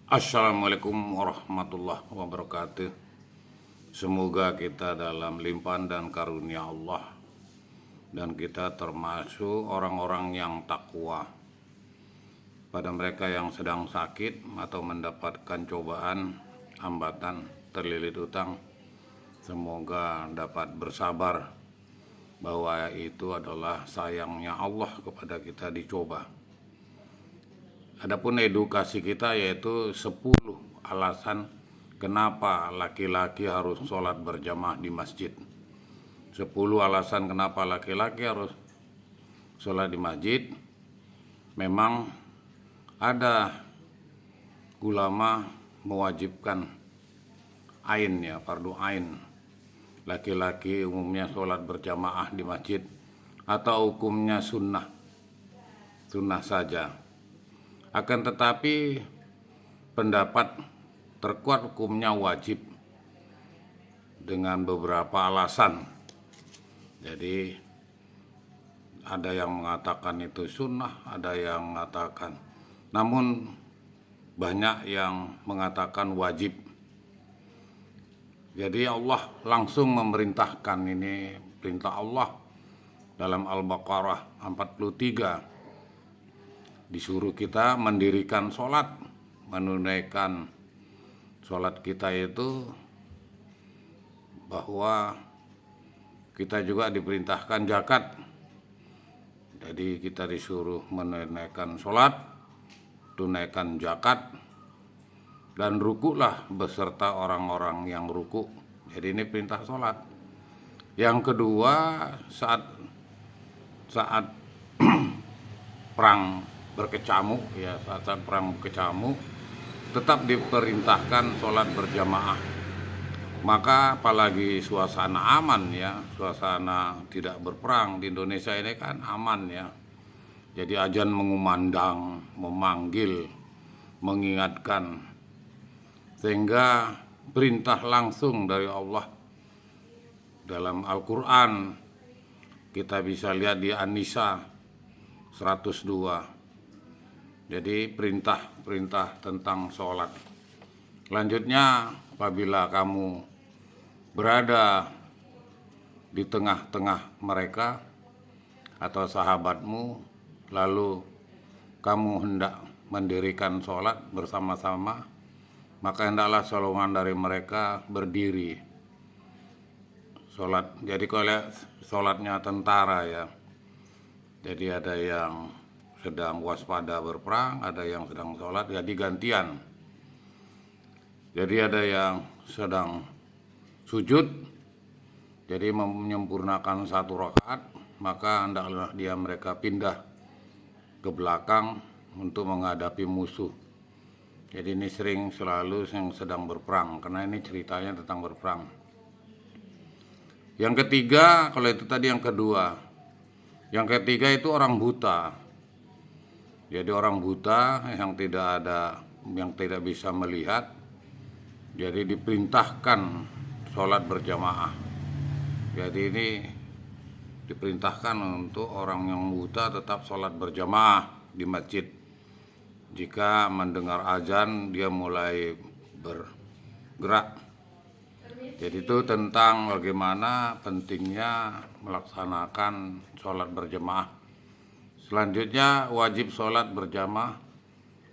Assalamualaikum warahmatullahi wabarakatuh. Semoga kita dalam limpahan dan karunia Allah, dan kita termasuk orang-orang yang takwa. Pada mereka yang sedang sakit atau mendapatkan cobaan, hambatan, terlilit utang, semoga dapat bersabar bahwa itu adalah sayangnya Allah kepada kita dicoba. Adapun edukasi kita yaitu 10 alasan kenapa laki-laki harus sholat berjamaah di masjid. 10 alasan kenapa laki-laki harus sholat di masjid. Memang ada ulama mewajibkan ain ya, fardu ain. Laki-laki umumnya sholat berjamaah di masjid, atau hukumnya sunnah saja. Akan tetapi pendapat terkuat hukumnya wajib dengan beberapa alasan. Jadi ada yang mengatakan itu sunnah, ada yang mengatakan, namun banyak yang mengatakan wajib. Jadi Allah langsung memerintahkan, ini perintah Allah dalam Al-Baqarah 43. Disuruh kita mendirikan sholat, menunaikan sholat kita itu, bahwa kita juga diperintahkan zakat. Jadi kita disuruh menunaikan sholat, tunaikan zakat, dan rukuklah beserta orang-orang yang rukuk. Jadi ini perintah sholat. Yang kedua, saat perang berkecamuk ya, saat perang berkecamuk tetap diperintahkan sholat berjamaah. Maka apalagi suasana aman ya, suasana tidak berperang di Indonesia ini kan aman ya. Jadi azan mengumandang, memanggil, mengingatkan, sehingga perintah langsung dari Allah dalam Al-Quran. Kita bisa lihat di An-Nisa 102. Jadi perintah tentang sholat. Selanjutnya, apabila kamu berada di tengah-tengah mereka atau sahabatmu, lalu kamu hendak mendirikan sholat bersama-sama, maka hendaklah golongan dari mereka berdiri sholat. Jadi kalau sholatnya tentara ya, jadi ada yang sedang waspada berperang, ada yang sedang sholat, jadi gantian. Jadi ada yang sedang sujud, jadi menyempurnakan satu rakaat, maka hendaklah mereka pindah ke belakang untuk menghadapi musuh. Jadi ini selalu yang sedang berperang, karena ini ceritanya tentang berperang. Yang ketiga, kalau itu tadi yang kedua. Yang ketiga itu orang buta. Jadi orang buta yang tidak bisa melihat, jadi diperintahkan sholat berjamaah. Jadi ini diperintahkan untuk orang yang buta tetap sholat berjamaah di masjid. Jika mendengar azan dia mulai bergerak. Jadi itu tentang bagaimana pentingnya melaksanakan sholat berjamaah. Selanjutnya, wajib sholat berjamaah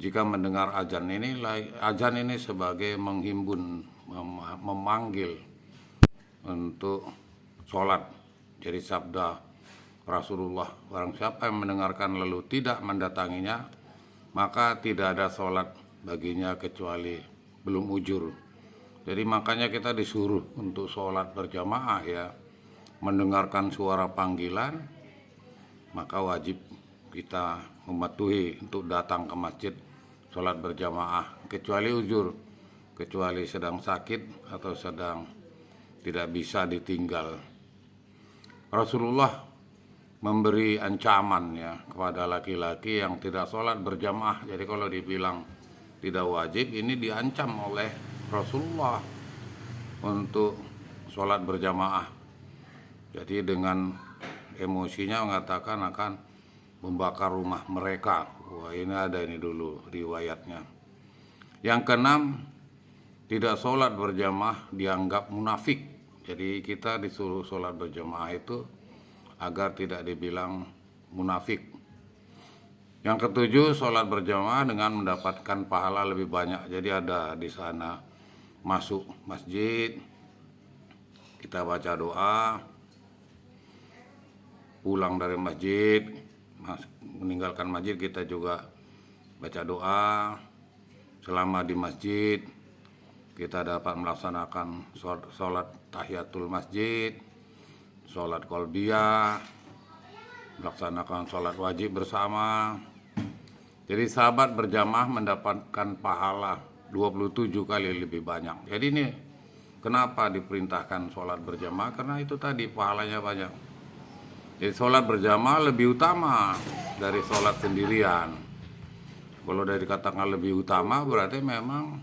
jika mendengar azan. Azan ini sebagai menghimbun, memanggil untuk sholat. Jadi sabda Rasulullah, barang siapa yang mendengarkan lalu tidak mendatanginya, maka tidak ada sholat baginya kecuali belum ujur. Jadi makanya kita disuruh untuk sholat berjamaah ya, mendengarkan suara panggilan, maka wajib kita mematuhi untuk datang ke masjid sholat berjamaah, kecuali ujur, kecuali sedang sakit atau sedang tidak bisa ditinggal. Rasulullah memberi ancaman ya kepada laki-laki yang tidak sholat berjamaah. Jadi kalau dibilang tidak wajib, ini diancam oleh Rasulullah untuk sholat berjamaah. Jadi dengan emosinya mengatakan akan membakar rumah mereka. Wah, ini ada ini dulu riwayatnya. Yang keenam, tidak sholat berjamaah dianggap munafik. Jadi kita disuruh sholat berjamaah itu agar tidak dibilang munafik. Yang ketujuh, sholat berjamaah dengan mendapatkan pahala lebih banyak. Jadi ada di sana masuk masjid, kita baca doa, pulang dari masjid, meninggalkan masjid kita juga baca doa. Selama di masjid kita dapat melaksanakan sholat tahiyatul masjid, sholat qalbiyah, melaksanakan sholat wajib bersama. Jadi sahabat berjamaah mendapatkan pahala 27 kali lebih banyak. Jadi ini kenapa diperintahkan sholat berjamaah? Karena itu tadi pahalanya banyak. Jadi sholat berjamaah lebih utama dari sholat sendirian. Kalau dari katakan lebih utama berarti memang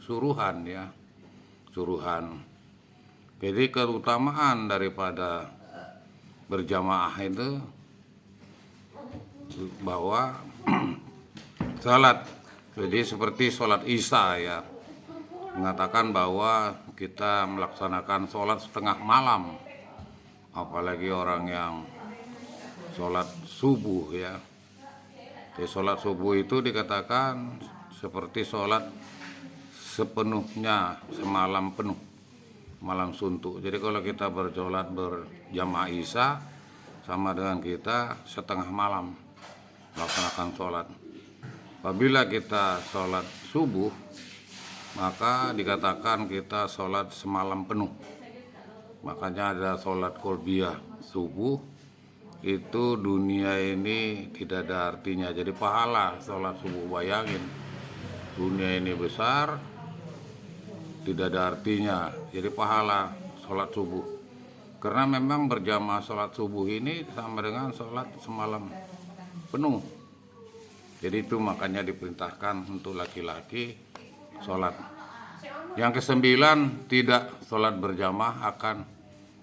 suruhan ya, suruhan. Jadi keutamaan daripada berjamaah itu bahwa salat, jadi seperti sholat Isya ya, mengatakan bahwa kita melaksanakan sholat setengah malam, apalagi orang yang sholat subuh ya. Jadi sholat subuh itu dikatakan seperti sholat sepenuhnya semalam penuh, malam suntuk. Jadi kalau kita bersolat berjamaah Isya sama dengan kita setengah malam melaksanakan sholat. Apabila kita sholat subuh, maka dikatakan kita sholat semalam penuh. Makanya ada sholat qalbiyah subuh, itu dunia ini tidak ada artinya. Jadi pahala sholat subuh, bayangin, dunia ini besar, tidak ada artinya. Jadi pahala sholat subuh, karena memang berjamaah sholat subuh ini sama dengan sholat semalam penuh. Jadi itu makanya diperintahkan untuk laki-laki sholat. Yang kesembilan, tidak sholat berjamaah akan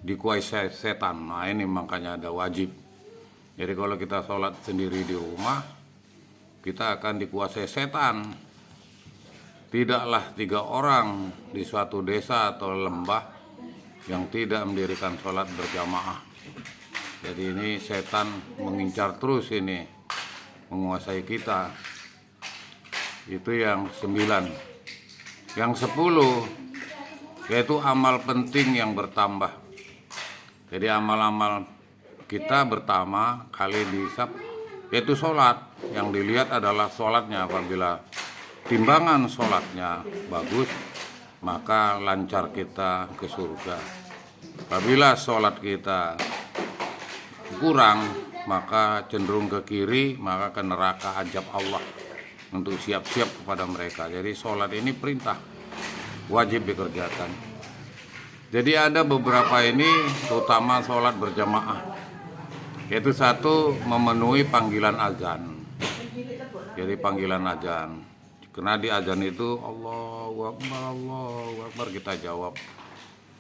dikuasai setan. Nah ini makanya ada wajib. Jadi kalau kita sholat sendiri di rumah, kita akan dikuasai setan. Tidaklah 3 orang di suatu desa atau lembah yang tidak mendirikan sholat berjamaah. Jadi ini setan mengincar terus ini, menguasai kita. Itu yang 9. Yang 10, yaitu amal penting yang bertambah. Jadi amal-amal kita pertama kali dihisab yaitu sholat. Yang dilihat adalah sholatnya. Apabila timbangan sholatnya bagus, maka lancar kita ke surga. Apabila sholat kita kurang, maka cenderung ke kiri, maka ke neraka azab Allah, untuk siap-siap kepada mereka. Jadi sholat ini perintah, wajib dikerjakan. Jadi ada beberapa ini, terutama sholat berjamaah, yaitu satu, memenuhi panggilan azan. Jadi panggilan azan, karena di azan itu Allahu Akbar, kita jawab.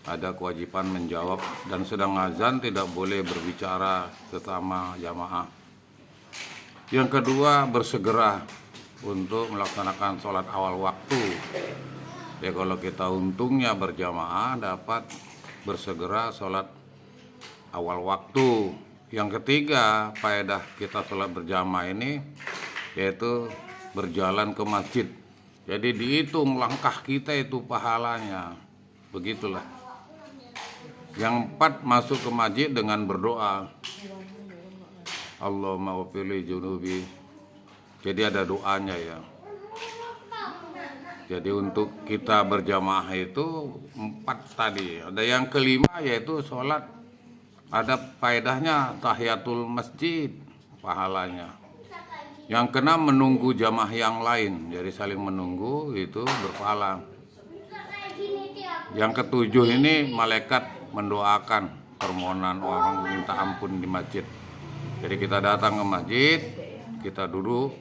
Ada kewajiban menjawab, dan sedang azan tidak boleh berbicara sesama jamaah. Yang kedua, bersegera untuk melaksanakan sholat awal waktu. Ya kalau kita untungnya berjamaah dapat bersegera sholat awal waktu. Yang ketiga, faedah kita sholat berjamaah ini yaitu berjalan ke masjid. Jadi dihitung langkah kita itu pahalanya. Begitulah. Yang 4, masuk ke masjid dengan berdoa. Allahumma wafili junubi. Jadi ada doanya ya. Jadi untuk kita berjamaah itu 4 tadi. Ada yang kelima yaitu sholat. Ada faedahnya tahiyatul masjid, pahalanya. Yang keenam, menunggu jamaah yang lain. Jadi saling menunggu itu berpahala. Yang ketujuh ini, malaikat mendoakan permohonan orang minta ampun di masjid. Jadi kita datang ke masjid, kita duduk,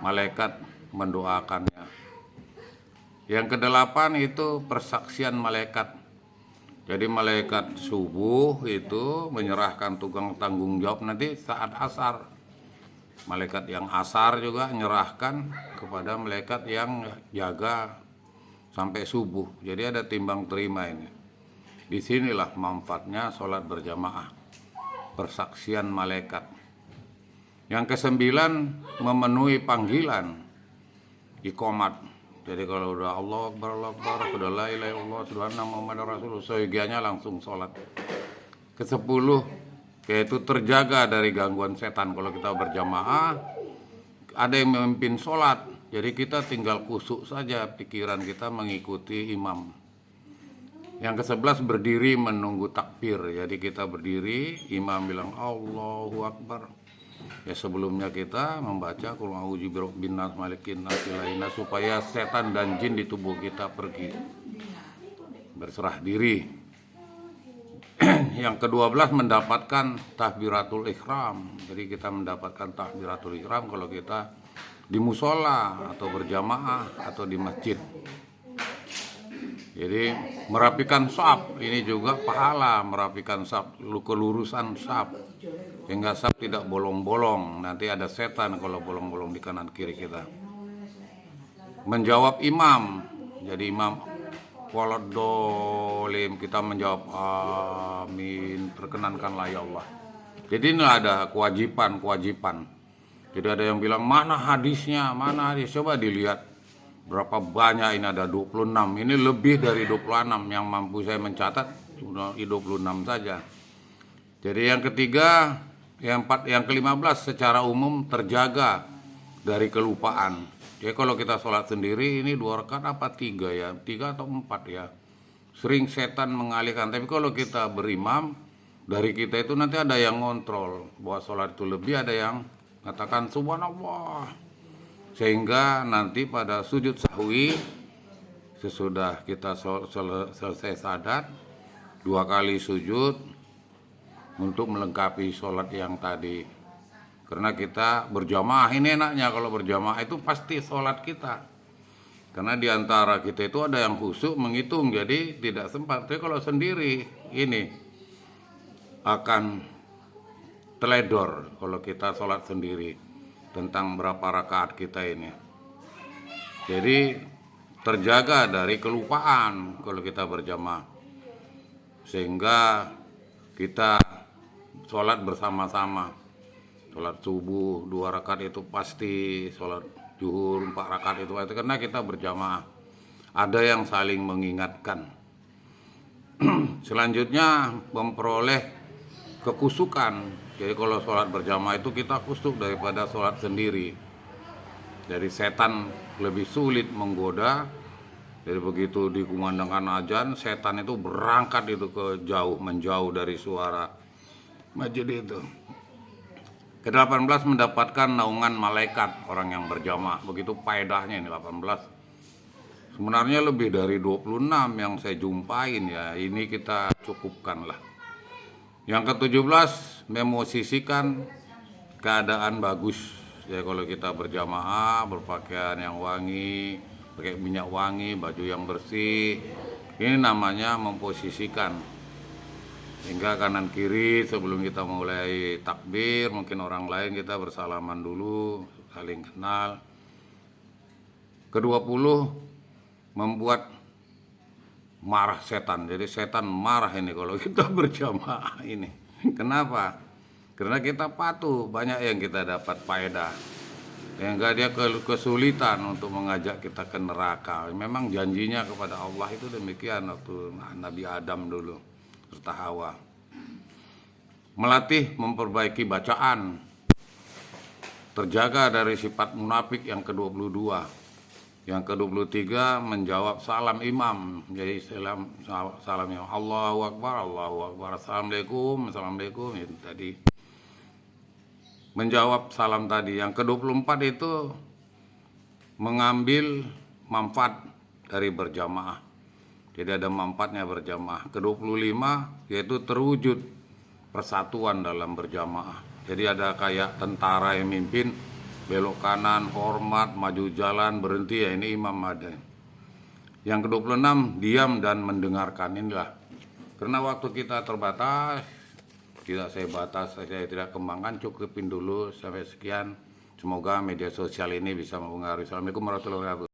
malaikat mendoakannya. Yang kedelapan itu persaksian malaikat. Jadi malaikat subuh itu menyerahkan tukang tanggung jawab nanti saat asar. malaikat yang asar juga nyerahkan kepada malaikat yang jaga sampai subuh. Jadi ada timbang terima ini. Disinilah manfaatnya sholat berjamaah, persaksian malaikat. Yang kesembilan, memenuhi panggilan iqamat. Jadi kalau udah Allah Akbar, udah la ilaha illallah, sudah Muhammad Rasulullah, seyogianya langsung sholat. Kesepuluh, yaitu terjaga dari gangguan setan. Kalau kita berjamaah, ada yang memimpin sholat, jadi kita tinggal kusuk saja pikiran kita mengikuti imam. Yang ke-11, berdiri menunggu takbir. Jadi kita berdiri, imam bilang Allahu Akbar. Ya sebelumnya kita membaca qul a'udzu birabbin nas malikin nas ilahin nas, supaya setan dan jin di tubuh kita pergi. Berserah diri. Yang ke-12, mendapatkan takbiratul ihram. Jadi kita mendapatkan takbiratul ihram kalau kita di musola atau berjamaah atau di masjid. Jadi merapikan saf, ini juga pahala merapikan saf, kelurusan saf, sehingga saf tidak bolong-bolong. Nanti ada setan kalau bolong-bolong di kanan kiri kita. Menjawab imam, jadi imam waladdolim, kita menjawab amin, perkenankanlah ya Allah. Jadi ini ada kewajiban. Jadi ada yang bilang mana hadisnya, mana hadis, coba dilihat berapa banyak ini, ada 26. Ini lebih dari 26 yang mampu saya mencatat, cuma 26 saja. Jadi yang ketiga, yang ke-15, secara umum terjaga dari kelupaan. Jadi kalau kita sholat sendiri ini 2 rakaat apa 3 ya, 3 atau 4 ya, sering setan mengalihkan. Tapi kalau kita berimam, dari kita itu nanti ada yang ngontrol bahwa sholat itu lebih, ada yang katakan subhanallah, sehingga nanti pada sujud sahwi sesudah kita selesai sadat 2 kali sujud untuk melengkapi sholat yang tadi. Karena kita berjamaah, ini enaknya kalau berjamaah itu pasti sholat kita, karena diantara kita itu ada yang khusyuk menghitung, jadi tidak sempat. Tapi kalau sendiri ini akan teledor kalau kita sholat sendiri tentang berapa rakaat kita ini. Jadi terjaga dari kelupaan kalau kita berjamaah, sehingga kita sholat bersama-sama. Sholat subuh 2 rakaat itu pasti, sholat zuhur 4 rakaat itu pasti, karena kita berjamaah. Ada yang saling mengingatkan. Selanjutnya memperoleh kekusukan. Jadi kalau sholat berjamaah itu kita kusuk daripada sholat sendiri. Jadi setan lebih sulit menggoda. Jadi begitu dikumandangkan azan, setan itu berangkat itu ke jauh, menjauh dari suara masjid itu. Ke-18, mendapatkan naungan malaikat orang yang berjamaah. Begitu faedahnya ini 18. Sebenarnya lebih dari 26 yang saya jumpain ya. Ini kita cukupkanlah. Yang ke-17, memosisikan keadaan bagus. Jadi kalau kita berjamaah, berpakaian yang wangi, pakai minyak wangi, baju yang bersih, ini namanya memposisikan. Hingga kanan kiri sebelum kita mulai takbir, mungkin orang lain kita bersalaman dulu, saling kenal. Ke-20, membuat marah setan. Jadi setan marah ini kalau kita berjamaah ini. Kenapa? Karena kita patuh, banyak yang kita dapat faedah. Sehingga dia kesulitan untuk mengajak kita ke neraka. Memang janjinya kepada Allah itu demikian waktu Nabi Adam dulu serta Hawa. Melatih memperbaiki bacaan. Terjaga dari sifat munafik yang ke-22. Yang ke-23, menjawab salam imam. Jadi salam yang Allahu Akbar, Assalamualaikum, Assalamualaikum itu tadi. Menjawab salam tadi. Yang ke-24 itu mengambil manfaat dari berjamaah. Jadi ada manfaatnya berjamaah. Ke-25 yaitu terwujud persatuan dalam berjamaah. Jadi ada kayak tentara yang mimpin, belok kanan, hormat, maju jalan, berhenti, ya ini imam ada. Yang ke-26, diam dan mendengarkan. Inilah, karena waktu kita terbatas, tidak saya batas, saya tidak kembangkan, cukupin dulu sampai sekian. Semoga media sosial ini bisa mempengaruhi. Assalamualaikum warahmatullahi wabarakatuh.